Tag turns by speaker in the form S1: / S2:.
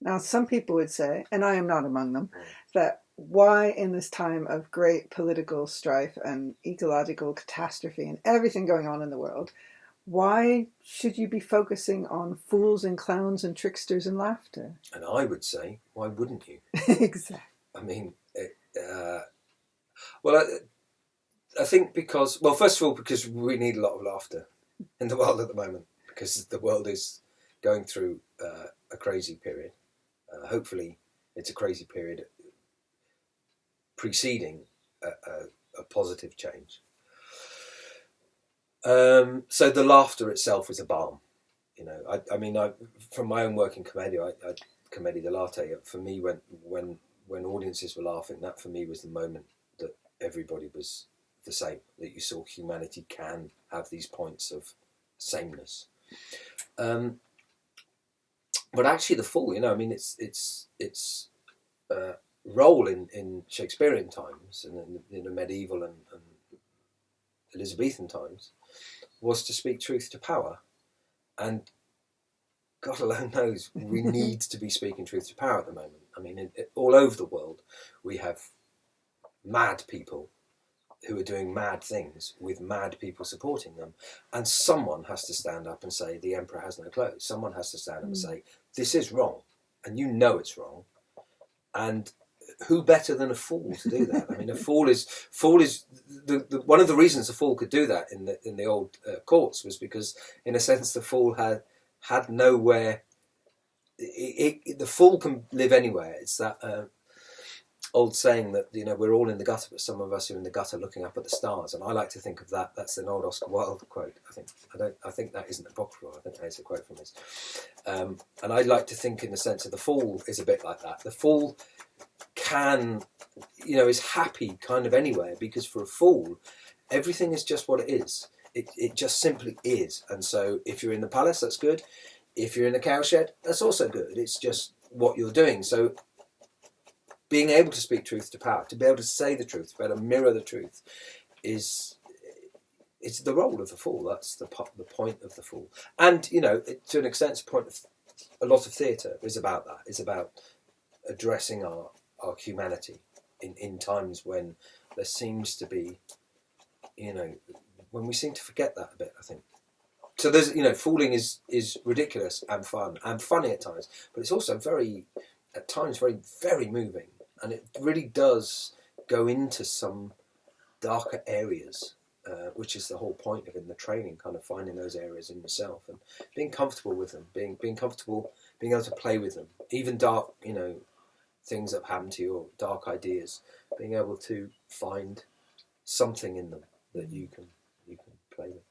S1: Now, some people would say, and I am not among them,
S2: Mm.
S1: that why in this time of great political strife and ecological catastrophe and everything going on in the world, why should you be focusing on fools and clowns and tricksters and laughter?
S2: And I would say, why wouldn't you?
S1: Exactly.
S2: I mean, well, I think because, well, first of all, because we need a lot of laughter in the world at the moment, because the world is going through a crazy period. Hopefully, it's a crazy period preceding a positive change. So the laughter itself is a balm. You know, I mean, from my own work in Commedia, Commedia dell'Arte, for me, when audiences were laughing, that for me was the moment that everybody was the same, that you saw humanity can have these points of sameness. But actually the Fool, you know, I mean, its role in Shakespearean times and in the medieval and Elizabethan times was to speak truth to power. And God alone knows we need to be speaking truth to power at the moment. I mean, all over the world, we have mad people who are doing mad things with mad people supporting them. And someone has to stand up and say, the emperor has no clothes. Someone has to stand up and say, this is wrong. And you know it's wrong. And who better than a fool to do that? I mean, a fool is the one of the reasons a fool could do that in the old courts was because, in a sense, the fool had nowhere. The fool can live anywhere. It's that old saying that, you know, we're all in the gutter, but some of us are in the gutter looking up at the stars. And I like to think of that. That's an old Oscar Wilde quote. I think that isn't apocryphal. I think that is a quote from this. And I like to think in the sense of the fool is a bit like that. The fool can, you know, is happy kind of anywhere, because for a fool, everything is just what it is. It just simply is. And so if you're in the palace, that's good. If you're in the cowshed, that's also good. It's just what you're doing. So being able to speak truth to power, to be able to say the truth, to be able to mirror the truth, it's the role of the fool. That's the point of the fool. And, you know, to an extent, it's a point of a lot of theatre is about that. It's about addressing our humanity in times when there seems to be, you know, when we seem to forget that a bit, I think. So there's, you know, fooling is ridiculous and fun and funny at times, but it's also at times very, very moving. And it really does go into some darker areas, which is the whole point of in the training, kind of finding those areas in yourself and being comfortable with them, being comfortable, being able to play with them, even dark, you know, things that happen to you or dark ideas, being able to find something in them that you can play with.